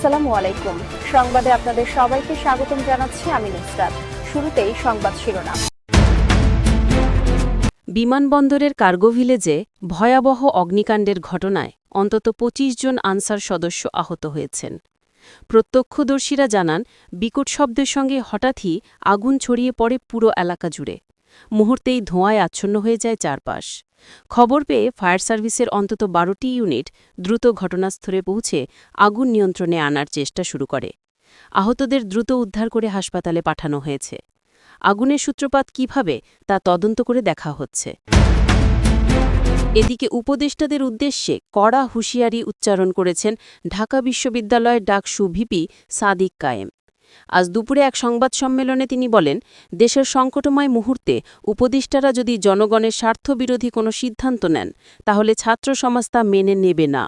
আসসালামু আলাইকুম। সংবাদে আপনাদের সবাইকে স্বাগতম জানাচ্ছি আমি নুসরাত। শুরুতেই সংবাদ শিরোনাম। বিমানবন্দরের কার্গো ভিলেজে ভয়াবহ অগ্নিকাণ্ডের ঘটনায় অন্তত ২৫ জন আনসার সদস্য আহত হয়েছেন। প্রত্যক্ষদর্শীরা জানান, বিকট শব্দের সঙ্গে হঠাৎই আগুন ছড়িয়ে পড়ে পুরো এলাকা জুড়ে। মুহূর্তেই ধোঁয়ায় আচ্ছন্ন হয়ে যায় চারপাশ। খবর পেয়ে ফায়ার সার্ভিসের অন্তত ১২টি ইউনিট দ্রুত ঘটনাস্থলে পৌঁছে আগুন নিয়ন্ত্রণে আনার চেষ্টা শুরু করে। আহতদের দ্রুত উদ্ধার করে হাসপাতালে পাঠানো হয়েছে। আগুনের সূত্রপাত কিভাবে তা তদন্ত করে দেখা হচ্ছে। এদিকে উপদেষ্টাদের উদ্দেশ্যে কড়া হুঁশিয়ারি উচ্চারণ করেছেন ঢাকা বিশ্ববিদ্যালয়ের ডাকসু ভিপি সাদিক কায়েম। আজ দুপুরে এক সংবাদ সম্মেলনে তিনি বলেন, দেশের সংকটময় মুহূর্তে উপদেষ্টারা যদি জনগণের স্বার্থবিরোধী কোনো সিদ্ধান্ত নেন, তাহলে ছাত্র সমাজ তা মেনে নেবে না।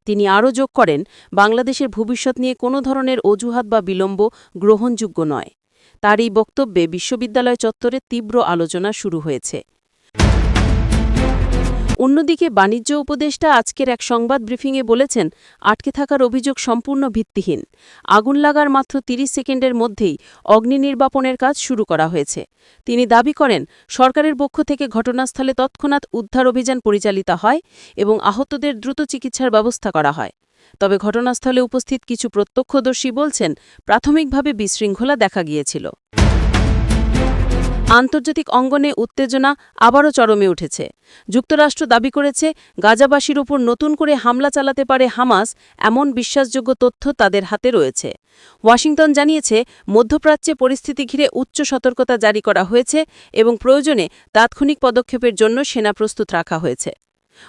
তিনি আরও যোগ করেন, বাংলাদেশের ভবিষ্যৎ নিয়ে কোনো ধরনের অজুহাত বা বিলম্ব গ্রহণযোগ্য নয়। তার এই বক্তব্যে বিশ্ববিদ্যালয় চত্বরে তীব্র আলোচনা শুরু হয়েছে। অন্যদিকে বাণিজ্য উপদেষ্টা আজকের এক সংবাদ ব্রিফিংয়ে বলেছেন, আটকে থাকার অভিযোগ সম্পূর্ণ ভিত্তিহীন। আগুন লাগার মাত্র ৩০ সেকেন্ডের মধ্যেই অগ্নি নির্বাপনের কাজ শুরু করা হয়েছে। তিনি দাবি করেন, সরকারের পক্ষ থেকে ঘটনাস্থলে তৎক্ষণাৎ উদ্ধার অভিযান পরিচালিত হয় এবং আহতদের দ্রুত চিকিৎসার ব্যবস্থা করা হয়। তবে ঘটনাস্থলে উপস্থিত কিছু প্রত্যক্ষদর্শী বলছেন, প্রাথমিকভাবে বিশৃঙ্খলা দেখা গিয়েছিল। আন্তর্জাতিক অঙ্গনে উত্তেজনা আবারও চরমে উঠেছে। যুক্তরাষ্ট্র দাবি করেছে, গাজাবাসীর ওপর নতুন করে হামলা চালাতে পারে হামাস, এমন বিশ্বাসযোগ্য তথ্য তাদের হাতে রয়েছে। ওয়াশিংটন জানিয়েছে, মধ্যপ্রাচ্যে পরিস্থিতি ঘিরে উচ্চ সতর্কতা জারি করা হয়েছে এবং প্রয়োজনে তাৎক্ষণিক পদক্ষেপের জন্য সেনা প্রস্তুত রাখা হয়েছে।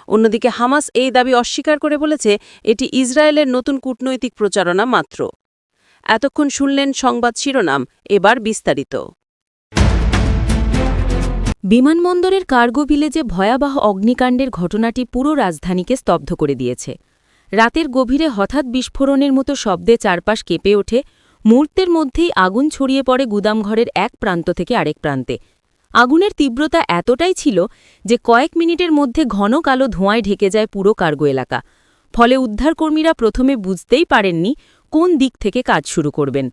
অন্যদিকে হামাস এই দাবি অস্বীকার করে বলেছে, এটি ইসরায়েলের নতুন কূটনৈতিক প্রচারণা মাত্র। এতক্ষণ শুনলেন সংবাদ শিরোনাম, এবার বিস্তারিত। বিমানবন্দরের কার্গো ভিলেজে ভয়াবহ অগ্নিকাণ্ডের ঘটনাটি পুরো রাজধানীকে স্তব্ধ করে দিয়েছে। রাতের গভীরে হঠাৎ বিস্ফোরণের মতো শব্দে চারপাশ কেঁপে ওঠে। মুহূর্তের মধ্যেই আগুন ছড়িয়ে পড়ে গুদামঘরের এক প্রান্ত থেকে আরেক প্রান্তে। আগুনের তীব্রতা এতটাই ছিল যে কয়েক মিনিটের মধ্যে ঘন কালো ধোঁয়ায় ঢেকে যায় পুরো কার্গো এলাকা। ফলে উদ্ধারকর্মীরা প্রথমে বুঝতেই পারেননি কোন দিক থেকে কাজ শুরু করবেন।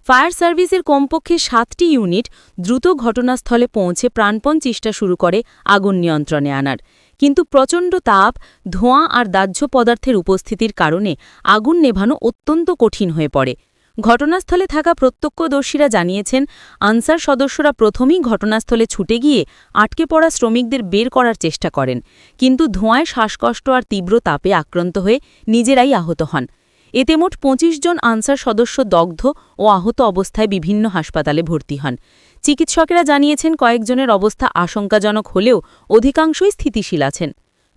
ফায়ার সার্ভিসের কমপক্ষে ৭টি ইউনিট দ্রুত ঘটনাস্থলে পৌঁছে প্রাণপণ চেষ্টা শুরু করে আগুন নিয়ন্ত্রণে আনার। কিন্তু প্রচণ্ড তাপ, ধোঁয়া আর দাহ্য পদার্থের উপস্থিতির কারণে আগুন নেভানো অত্যন্ত কঠিন হয়ে পড়ে। ঘটনাস্থলে থাকা প্রত্যক্ষদর্শীরা জানিয়েছেন, আনসার সদস্যরা প্রথমেই ঘটনাস্থলে ছুটে গিয়ে আটকে পড়া শ্রমিকদের বের করার চেষ্টা করেন, কিন্তু ধোঁয়ায় শ্বাসকষ্ট আর তীব্র তাপে আক্রান্ত হয়ে নিজেরাই আহত হন। এতে মোট ২৫ জন আনসার সদস্য দগ্ধ ও আহত অবস্থায় বিভিন্ন হাসপাতালে ভর্তি হন। চিকিৎসকেরা জানিয়েছেন, কয়েকজনের অবস্থা আশঙ্কাজনক হলেও অধিকাংশই স্থিতিশীল আছেন।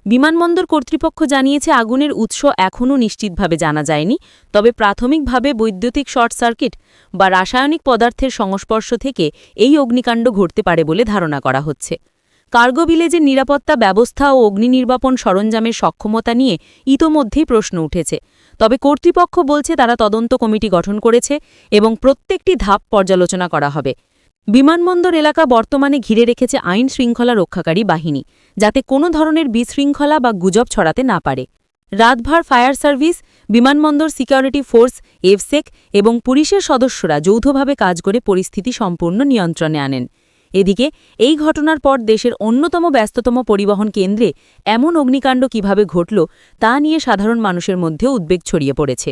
বিমানবন্দর কর্তৃপক্ষ জানিয়েছে, আগুনের উৎস এখনও নিশ্চিতভাবে জানা যায়নি, তবে প্রাথমিকভাবে বৈদ্যুতিক শর্ট সার্কিট বা রাসায়নিক পদার্থের সংস্পর্শ থেকে এই অগ্নিকাণ্ড ঘটতে পারে বলে ধারণা করা হচ্ছে। কার্গো ভিলেজের নিরাপত্তা ব্যবস্থা ও অগ্নি নির্বাপন সরঞ্জামের সক্ষমতা নিয়ে ইতোমধ্যেই প্রশ্ন উঠেছে। তবে কর্তৃপক্ষ বলছে, তারা তদন্ত কমিটি গঠন করেছে এবং প্রত্যেকটি ধাপ পর্যালোচনা করা হবে। বিমানবন্দর এলাকা বর্তমানে ঘিরে রেখেছে আইন শৃঙ্খলা রক্ষাকারী বাহিনী, যাতে কোনো ধরনের বিশৃঙ্খলা বা গুজব ছড়াতে না পারে। রাতভর ফায়ার সার্ভিস, বিমানবন্দর সিকিউরিটি ফোর্স, এফসেক এবং পুলিশের সদস্যরা যৌথভাবে কাজ করে পরিস্থিতি সম্পূর্ণ নিয়ন্ত্রণে আনেন। এদিকে এই ঘটনার পর দেশের অন্যতম ব্যস্ততম পরিবহন কেন্দ্রে এমন অগ্নিকাণ্ড কিভাবে ঘটল তা নিয়ে সাধারণ মানুষের মধ্যে উদ্বেগ ছড়িয়ে পড়েছে।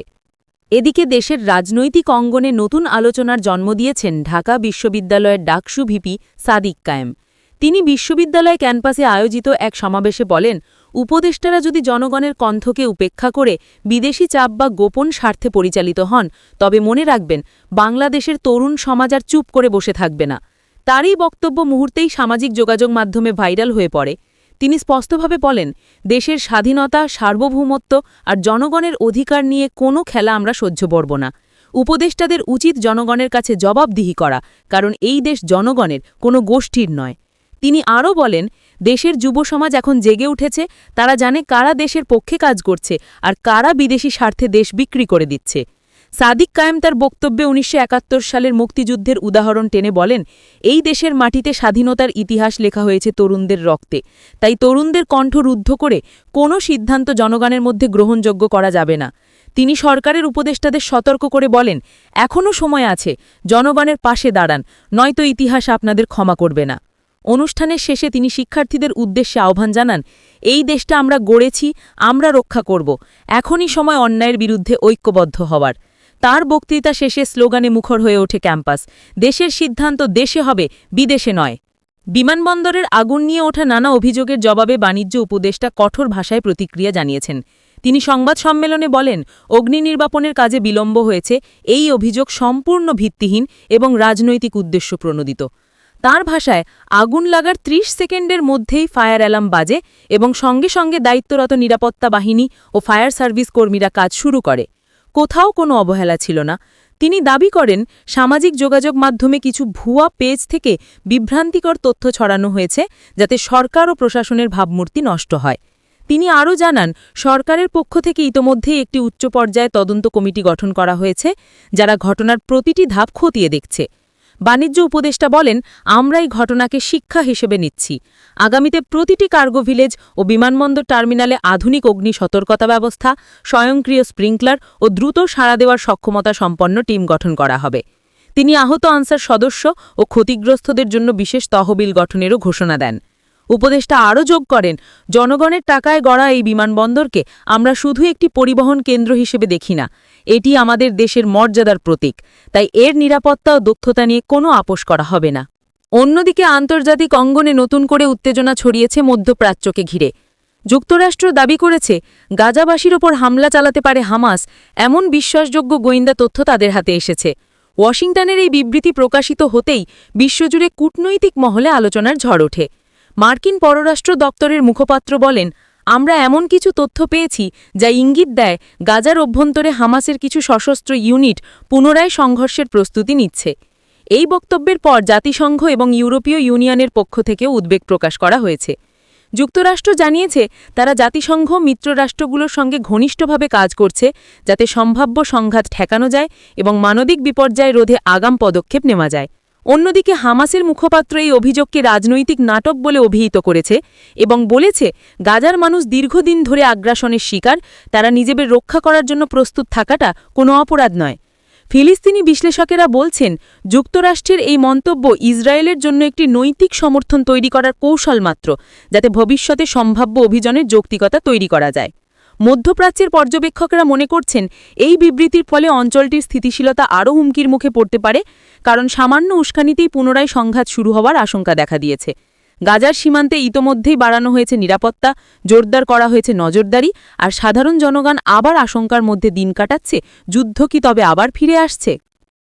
এদিকে দেশের রাজনৈতিক অঙ্গনে নতুন আলোচনার জন্ম দিয়েছেন ঢাকা বিশ্ববিদ্যালয়ের ডাকসু ভিপি সাদিক কায়েম। তিনি বিশ্ববিদ্যালয় ক্যাম্পাসে আয়োজিত এক সমাবেশে বলেন, উপদেষ্টারা যদি জনগণের কণ্ঠকে উপেক্ষা করে বিদেশি চাপ বা গোপন স্বার্থে পরিচালিত হন, তবে মনে রাখবেন, বাংলাদেশের তরুণ সমাজ আর চুপ করে বসে থাকবে না। তারই বক্তব্য মুহূর্তেই সামাজিক যোগাযোগ মাধ্যমে ভাইরাল হয়ে পড়ে। তিনি স্পষ্টভাবে বলেন, দেশের স্বাধীনতা, সার্বভৌমত্ব আর জনগণের অধিকার নিয়ে কোনো খেলা আমরা সহ্য করব না। উপদেষ্টাদের উচিত জনগণের কাছে জবাবদিহি করা, কারণ এই দেশ জনগণের, কোনো গোষ্ঠীর নয়। তিনি আরও বলেন, দেশের যুব সমাজ এখন জেগে উঠেছে, তারা জানে কারা দেশের পক্ষে কাজ করছে আর কারা বিদেশি স্বার্থে দেশ বিক্রি করে দিচ্ছে। সাদিক কায়েম তার বক্তব্যে ১৯৭১ সালের মুক্তিযুদ্ধের উদাহরণ টেনে বলেন, এই দেশের মাটিতে স্বাধীনতার ইতিহাস লেখা হয়েছে তরুণদের রক্তে, তাই তরুণদের কণ্ঠ রুদ্ধ করে কোনো সিদ্ধান্ত জনগণের মধ্যে গ্রহণযোগ্য করা যাবে না। তিনি সরকারের উপদেষ্টাদের সতর্ক করে বলেন, এখনও সময় আছে, জনগণের পাশে দাঁড়ান, নয়তো ইতিহাস আপনাদের ক্ষমা করবে না। অনুষ্ঠানের শেষে তিনি শিক্ষার্থীদের উদ্দেশ্যে আহ্বান জানান, এই দেশটা আমরা গড়েছি, আমরা রক্ষা করব, এখনই সময় অন্যায়ের বিরুদ্ধে ঐক্যবদ্ধ হওয়ার। তার বক্তৃতা শেষে স্লোগানে মুখর হয়ে ওঠে ক্যাম্পাস, দেশের সিদ্ধান্ত দেশে হবে, বিদেশে নয়। বিমানবন্দরের আগুন নিয়ে ওঠা নানা অভিযোগের জবাবে বাণিজ্য উপদেষ্টা কঠোর ভাষায় প্রতিক্রিয়া জানিয়েছেন। তিনি সংবাদ সম্মেলনে বলেন, অগ্নি নির্বাপনের কাজে বিলম্ব হয়েছে, এই অভিযোগ সম্পূর্ণ ভিত্তিহীন এবং রাজনৈতিক উদ্দেশ্য প্রণোদিত। তার ভাষায়, আগুন লাগার ৩০ সেকেন্ডের মধ্যেই ফায়ার অ্যালার্ম বাজে এবং সঙ্গে সঙ্গে দায়িত্বরত নিরাপত্তা বাহিনী ও ফায়ার সার্ভিস কর্মীরা কাজ শুরু করে। কোথাও কোনো অবহেলা ছিল না। তিনি দাবি করেন, সামাজিক যোগাযোগ মাধ্যমে কিছু ভুয়া পেজ থেকে বিভ্রান্তিকর তথ্য ছড়ানো হয়েছে, যাতে সরকার ও প্রশাসনের ভাবমূর্তি নষ্ট হয়। তিনি আরও জানান, সরকারের পক্ষ থেকে ইতোমধ্যেই একটি উচ্চ পর্যায়ে তদন্ত কমিটি গঠন করা হয়েছে, যারা ঘটনার প্রতিটি ধাপ খতিয়ে দেখছে। বাণিজ্য উপদেষ্টা বলেন, আমরা এই ঘটনাকে শিক্ষা হিসেবে নিচ্ছি। আগামীতে প্রতিটি কার্গো ভিলেজ ও বিমানবন্দর টার্মিনালে আধুনিক অগ্নি সতর্কতা ব্যবস্থা, স্বয়ংক্রিয় স্প্রিংকলার ও দ্রুত সাড়া দেওয়ার সক্ষমতা সম্পন্ন টিম গঠন করা হবে। তিনি আহত আনসার সদস্য ও ক্ষতিগ্রস্তদের জন্য বিশেষ তহবিল গঠনেরও ঘোষণা দেন। উপদেষ্টা আরও যোগ করেন, জনগণের টাকায় গড়া এই বিমানবন্দরকে আমরা শুধু একটি পরিবহন কেন্দ্র হিসেবে দেখি না, এটি আমাদের দেশের মর্যাদার প্রতীক, তাই এর নিরাপত্তা ও দক্ষতা নিয়ে কোনো আপোস করা হবে না। অন্যদিকে আন্তর্জাতিক অঙ্গনে নতুন করে উত্তেজনা ছড়িয়েছে মধ্যপ্রাচ্যকে ঘিরে। যুক্তরাষ্ট্র দাবি করেছে, গাজাবাসীর ওপর হামলা চালাতে পারে হামাস, এমন বিশ্বাসযোগ্য গোয়েন্দা তথ্য তাদের হাতে এসেছে। ওয়াশিংটনের এই বিবৃতি প্রকাশিত হতেই বিশ্বজুড়ে কূটনৈতিক মহলে আলোচনার ঝড় ওঠে। মার্কিন পররাষ্ট্র দপ্তরের মুখপাত্র বলেন, আমরা এমন কিছু তথ্য পেয়েছি যা ইঙ্গিত দেয় গাজার অভ্যন্তরে হামাসের কিছু সশস্ত্র ইউনিট পুনরায় সংঘর্ষের প্রস্তুতি নিচ্ছে। এই বক্তব্যের পর জাতিসংঘ এবং ইউরোপীয় ইউনিয়নের পক্ষ থেকেও উদ্বেগ প্রকাশ করা হয়েছে। যুক্তরাষ্ট্র জানিয়েছে, তারা জাতিসংঘ মিত্ররাষ্ট্রগুলোর সঙ্গে ঘনিষ্ঠভাবে কাজ করছে, যাতে সম্ভাব্য সংঘাত ঠেকানো যায় এবং মানবিক বিপর্যয় রোধে আগাম পদক্ষেপ নেওয়া যায়। অন্যদিকে হামাসের মুখপাত্র এই অভিযোগকে রাজনৈতিক নাটক বলে অভিহিত করেছে এবং বলেছে, গাজার মানুষ দীর্ঘদিন ধরে আগ্রাসনের শিকার, তারা নিজেদের রক্ষা করার জন্য প্রস্তুত থাকাটা কোনো অপরাধ নয়। ফিলিস্তিনি বিশ্লেষকেরা বলছেন, যুক্তরাষ্ট্রের এই মন্তব্য ইসরায়েলের জন্য একটি নৈতিক সমর্থন তৈরি করার কৌশল মাত্র, যাতে ভবিষ্যতে সম্ভাব্য অভিযানের যৌক্তিকতা তৈরি করা যায়। মধ্যপ্রাচ্যের পর্যবেক্ষকরা মনে করছেন, এই বিবৃতির ফলে অঞ্চলটির স্থিতিশীলতা আরও হুমকির মুখে পড়তে পারে, কারণ সামান্য উস্কানিতেই পুনরায় সংঘাত শুরু হওয়ার আশঙ্কা দেখা দিয়েছে। গাজার সীমান্তে ইতোমধ্যেই বাড়ানো হয়েছে নিরাপত্তা, জোরদার করা হয়েছে নজরদারি, আর সাধারণ জনগণ আবার আশঙ্কার মধ্যে দিন কাটাচ্ছে, যুদ্ধ কি তবে আবার ফিরে আসছে?